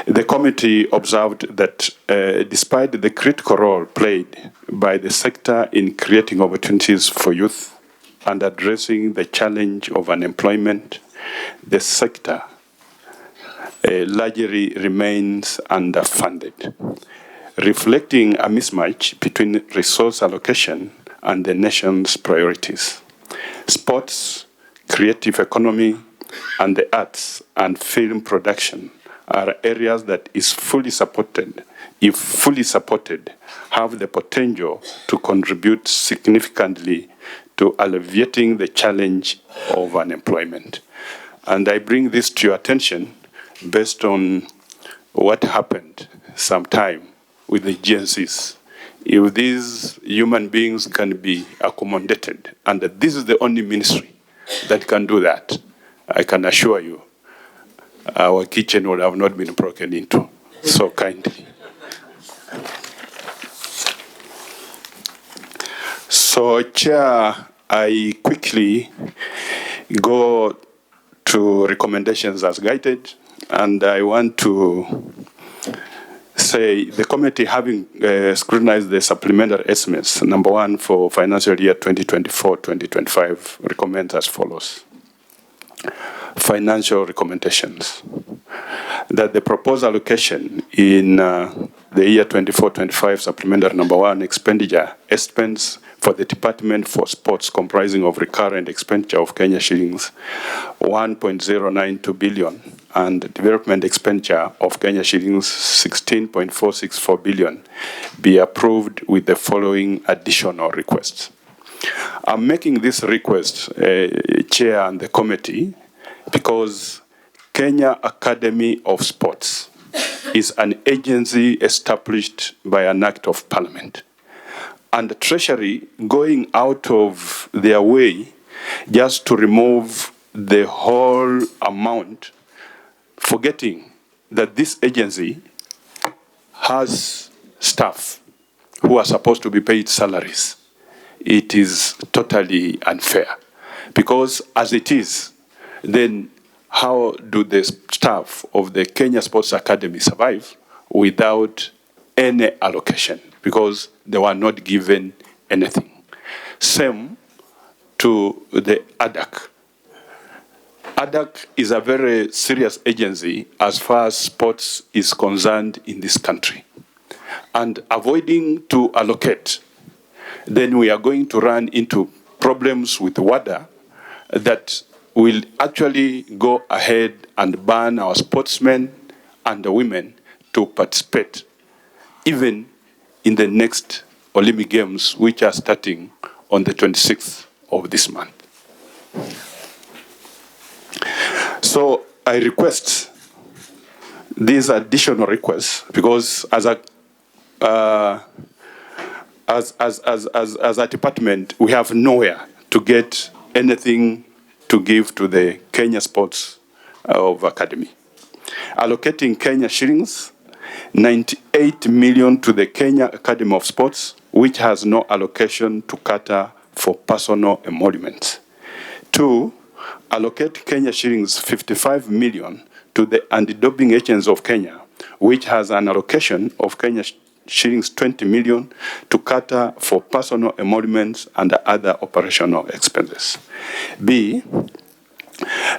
The committee observed that despite the critical role played by the sector in creating opportunities for youth and addressing the challenge of unemployment, the sector largely remains underfunded, reflecting a mismatch between resource allocation and the nation's priorities. Sports, creative economy, and the arts and film production are areas that, if fully supported, have the potential to contribute significantly to alleviating the challenge of unemployment. And I bring this to your attention based on what happened sometime with the GNCs. If these human beings can be accommodated, and this is the only ministry that can do that, I can assure you, our kitchen would have not been broken into so kindly. So, Chair, I quickly go to recommendations as guided, and I want to say the committee, having scrutinized the supplementary estimates, number one for financial year 2024-2025, recommends as follows. Financial recommendations. That the proposed allocation in the year 24-25 supplementary number one expenditure estimates for the Department for Sports comprising of recurrent expenditure of Kenya shillings 1.092 billion and development expenditure of Kenya shillings 16.464 billion be approved with the following additional requests. I'm making this request, Chair and the committee, because Kenya Academy of Sports is an agency established by an act of parliament. And the Treasury going out of their way just to remove the whole amount, forgetting that this agency has staff who are supposed to be paid salaries. It is totally unfair. Because as it is, then how do the staff of the Kenya Sports Academy survive without any allocation? Because they were not given anything. Same to the ADAC. ADAC is a very serious agency as far as sports is concerned in this country. And avoiding to allocate, then we are going to run into problems with WADA that will actually go ahead and ban our sportsmen and the women to participate even in the next Olympic Games, which are starting on the 26th of this month. So I request these additional requests because as a department, we have nowhere to get anything to give to the Kenya Sports of Academy. Allocating Kenya shillings 98 million to the Kenya Academy of Sports, which has no allocation to cater for personal emoluments. 2, allocate Kenya shillings 55 million to the Anti-Doping Agency of Kenya, which has an allocation of Kenya shillings 20 million to cater for personal emoluments and other operational expenses. B,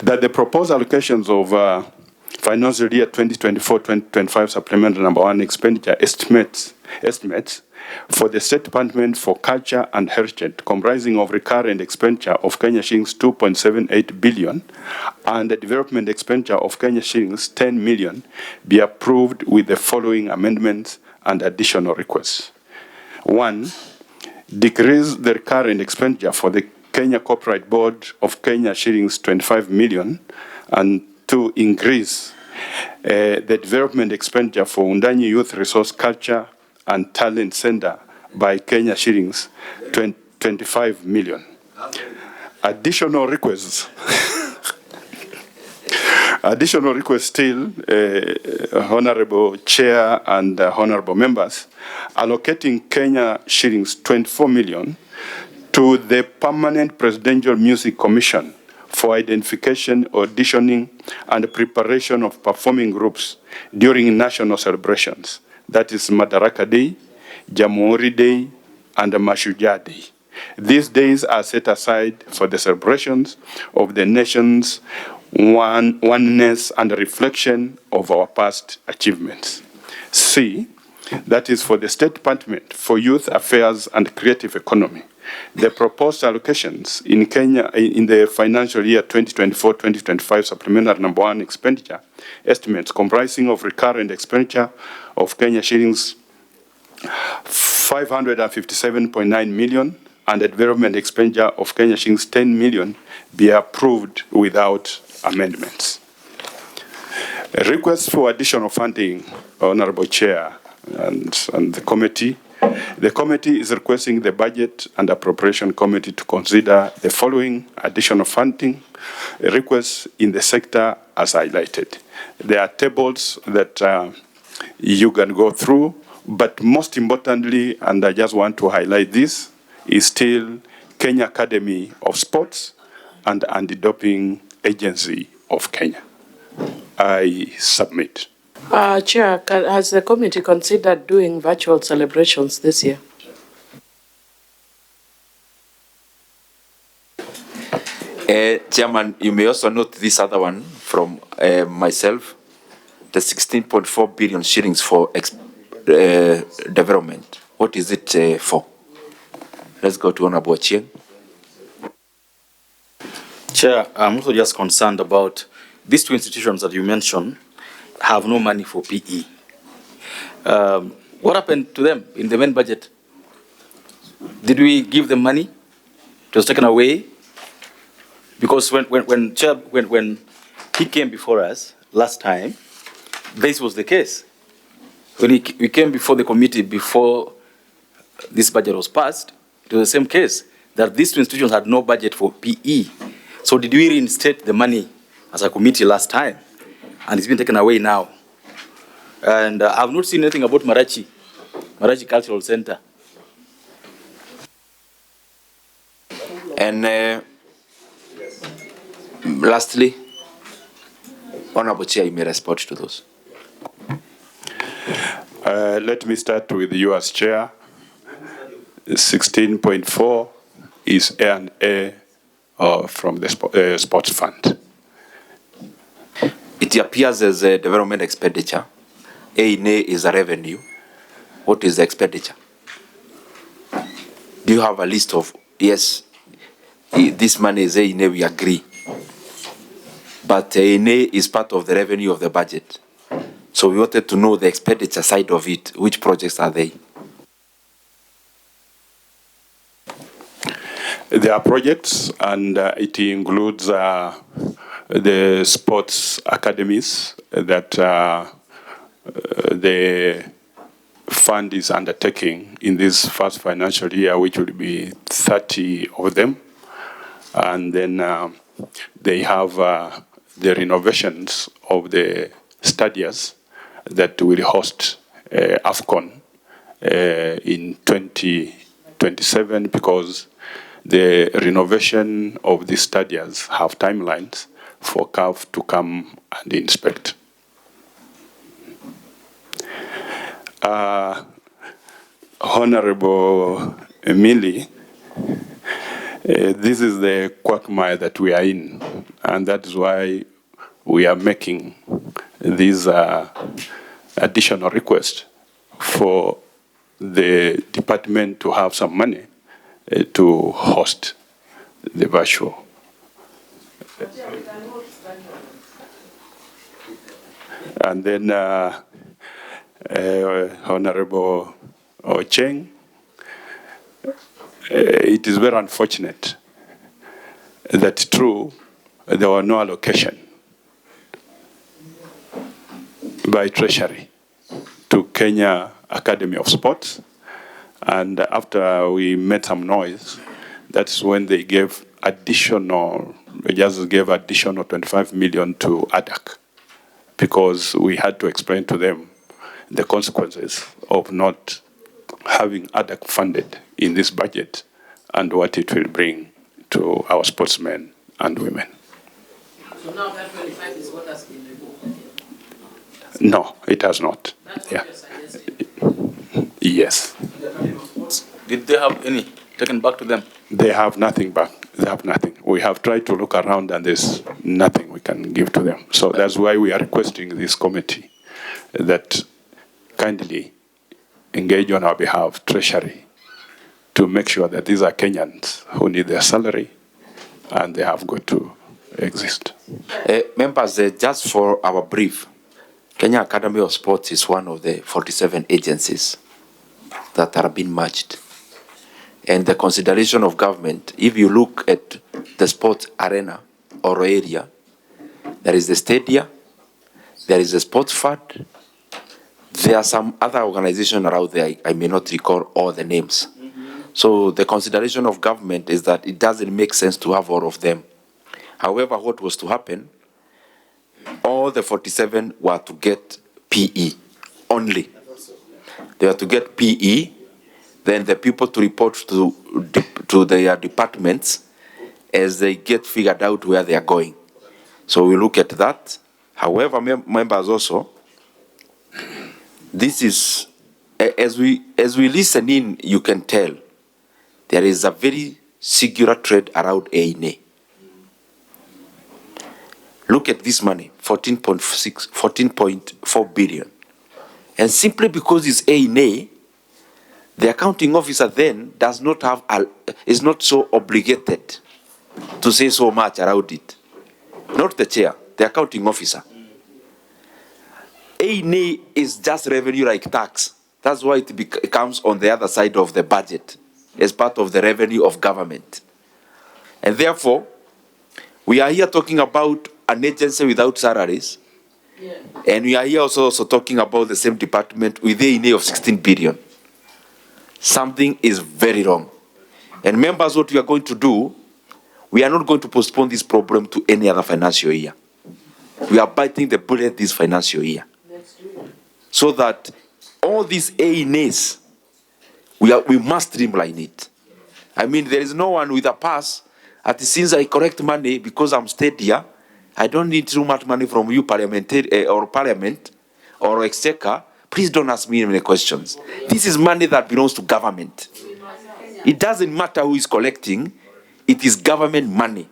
that the proposed allocations of financial year 2024-2025 supplemental number one expenditure estimates for the State Department for Culture and Heritage, comprising of recurrent expenditure of Kenya shillings 2.78 billion and the development expenditure of Kenya shillings 10 million, be approved with the following amendments and additional requests. 1, decrease the recurrent expenditure for the Kenya Copyright Board of Kenya shillings 25 million, and 2, increase the development expenditure for Undanyi Youth Resource Culture and Talent Center by Kenya shillings 25 million. Additional requests. Additional request still, Honorable Chair and Honorable Members, allocating Kenya shillings 24 million to the Permanent Presidential Music Commission, for identification, auditioning, and preparation of performing groups during national celebrations. That is Madaraka Day, Jamhuri Day, and Mashujaa Day. These days are set aside for the celebrations of the nation's oneness and reflection of our past achievements. C, that is for the State Department for Youth Affairs and Creative Economy. The proposed allocations in Kenya in the financial year 2024-2025 supplementary number 1 expenditure estimates comprising of recurrent expenditure of Kenya shillings 557.9 million and the development expenditure of Kenya shillings 10 million be approved without amendments. A request for additional funding, Honorable Chair and the committee. The committee is requesting the Budget and Appropriation Committee to consider the following additional funding requests in the sector as highlighted. There are tables that you can go through, but most importantly, and I just want to highlight this, is still Kenya Academy of Sports and Anti-Doping Agency of Kenya. I submit. Chair, has the committee considered doing virtual celebrations this year? Chairman, you may also note this other one from myself, the 16.4 billion shillings for development. What is it for? Let's go to Honorable Ochieng. Chair, I'm also just concerned about these two institutions that you mentioned have no money for PE. What happened to them in the main budget? Did we give them money? It was taken away? Because when he came before us last time, this was the case. When we came before the committee before this budget was passed, it was the same case, that these two institutions had no budget for PE. So did we reinstate the money as a committee last time? And it's been taken away now. And I've not seen anything about Marachi Cultural Center. And lastly, Honorable Chair, you may respond to those. Let me start with you as Chair. 16.4 is A&A from the Sports Fund. It appears as a development expenditure. A&A is a revenue. What is the expenditure? Do you have a list of, yes, this money is A&A, we agree. But A&A is part of the revenue of the budget. So we wanted to know the expenditure side of it. Which projects are they? There are projects, and it includes the sports academies that the fund is undertaking in this first financial year, which will be 30 of them. And then they have the renovations of the stadiums that will host AFCON in 2027, because the renovation of these stadiums have timelines for CAF to come and inspect. Honorable Emily, this is the quagmire that we are in, and that is why we are making these additional requests for the department to have some money to host the virtual. And then Honorable Ochieng, it is very unfortunate that true, there were no allocation by Treasury to Kenya Academy of Sports. And after we made some noise, that's when they gave additional, they just gave additional 25 million to ADAC, because we had to explain to them the consequences of not having ADAC funded in this budget and what it will bring to our sportsmen and women. So now that 25 is what has been removed? No, it has not. That's what Yeah. you're suggesting? Yes. Did they have any taken back to them? They have nothing back. They have nothing. We have tried to look around and there's nothing we can give to them. So that's why we are requesting this committee that kindly engage on our behalf Treasury to make sure that these are Kenyans who need their salary and they have got to exist. Members, just for our brief, Kenya Academy of Sports is one of the 47 agencies that are being merged. And the consideration of government, if you look at the sports arena or area, there is the stadia, there is the sports fund, there are some other organizations around there, I may not recall all the names. So the consideration of government is that it doesn't make sense to have all of them. However, what was to happen, all the 47 were to get PE only. They were to get PE, then the people to report to their departments as they get figured out where they are going. So we look at that. However, members also, this is, as we listen in, you can tell there is a very singular trade around ANA. Look at this money, 14.4 billion. And simply because it's ANA, the accounting officer then does not have, is not so obligated to say so much around it. Not the chair, the accounting officer. ANA is just revenue like tax. That's why it comes on the other side of the budget as part of the revenue of government. And therefore, we are here talking about an agency without salaries. Yeah. And we are here also talking about the same department with ANA of 16 billion. Something is very wrong. And members, what we are going to do, we are not going to postpone this problem to any other financial year. We are biting the bullet this financial year. So that all these ANAs, we must streamline it. I mean, there is no one with a pass. Since I collect money because I'm stayed here, I don't need too much money from you, parliament or exchequer. Please don't ask me any questions. This is money that belongs to government. It doesn't matter who is collecting. It is government money.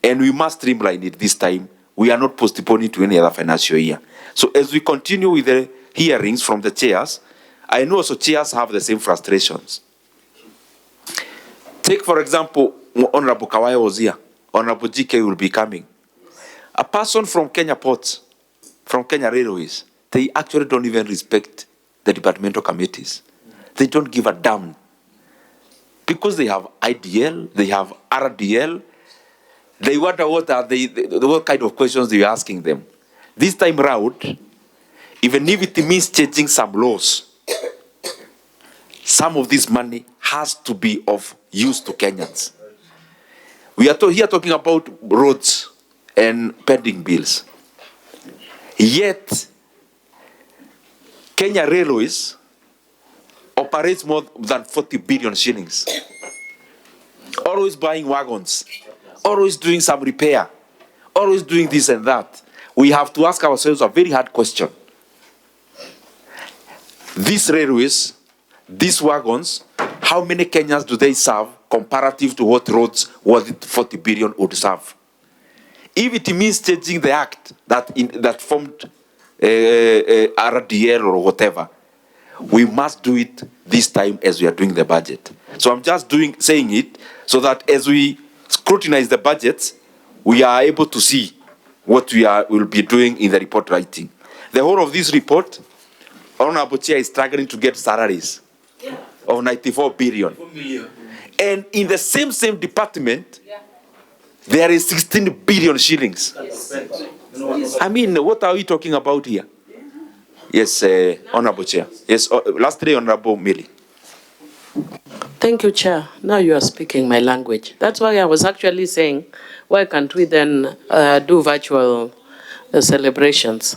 And we must streamline it this time. We are not postponing to any other financial year. So as we continue with the hearings from the chairs, I know also chairs have the same frustrations. Take, for example, Honorable Kawaya was here. Honorable GK will be coming. A person from Kenya Ports, from Kenya Railways, they actually don't even respect the departmental committees. They don't give a damn. Because they have IDL, they have RDL, they wonder what kind of questions they're asking them. This time round, even if it means changing some laws, some of this money has to be of use to Kenyans. We are here talking about roads and pending bills. Yet, Kenya Railways operates more than 40 billion shillings. Always buying wagons, always doing some repair, always doing this and that. We have to ask ourselves a very hard question. These railways, these wagons, how many Kenyans do they serve comparative to what roads worth 40 billion would serve? If it means changing the act that formed RDL or whatever, we must do it this time as we are doing the budget. So I'm just saying it so that as we scrutinize the budgets, we are able to see what will be doing in the report writing. The whole of this report, Honorable Chair is struggling to get salaries of 94 billion. And in the same department, there is 16 billion shillings. I mean, what are we talking about here? Yes, Honorable Chair. Yes, lastly, Honorable Millie. Thank you, Chair. Now you are speaking my language. That's why I was actually saying, why can't we then do virtual celebrations?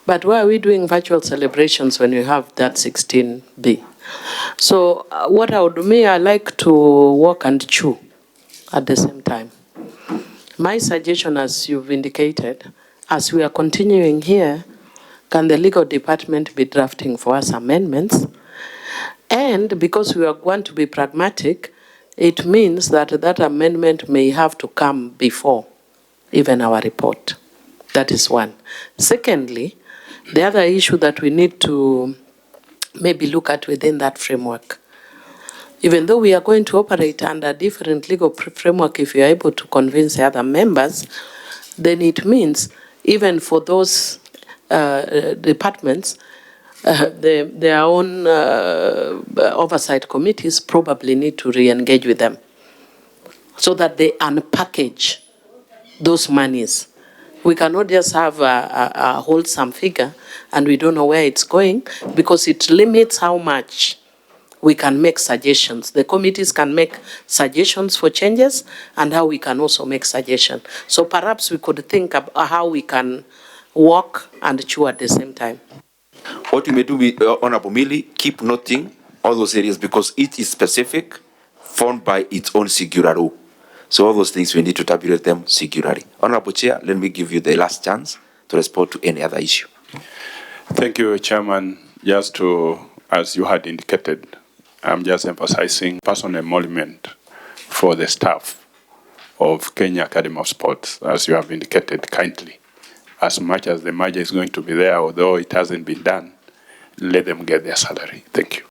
But why are we doing virtual celebrations when you have that 16B? So what I would do, I like to walk and chew at the same time. My suggestion, as you've indicated, as we are continuing here, can the legal department be drafting for us amendments? And because we are going to be pragmatic, it means that that amendment may have to come before even our report. That is one. Secondly, the other issue that we need to maybe look at within that framework, even though we are going to operate under a different legal framework, if you are able to convince the other members, then it means even for those departments, their own oversight committees probably need to re-engage with them so that they unpackage those monies. We cannot just have a wholesome figure and we don't know where it's going, because it limits how much we can make suggestions. The committees can make suggestions for changes and how we can also make suggestions. So perhaps we could think about how we can walk and chew at the same time. What you may do, Honorable Millie, keep noting all those areas because it is specific, formed by its own singular rule. So all those things, we need to tabulate them singularly. Honorable Chair, let me give you the last chance to respond to any other issue. Thank you, Chairman. Just to, as you had indicated, I'm just emphasizing personal emolument for the staff of Kenya Academy of Sports, as you have indicated kindly. As much as the merger is going to be there, although it hasn't been done, let them get their salary. Thank you.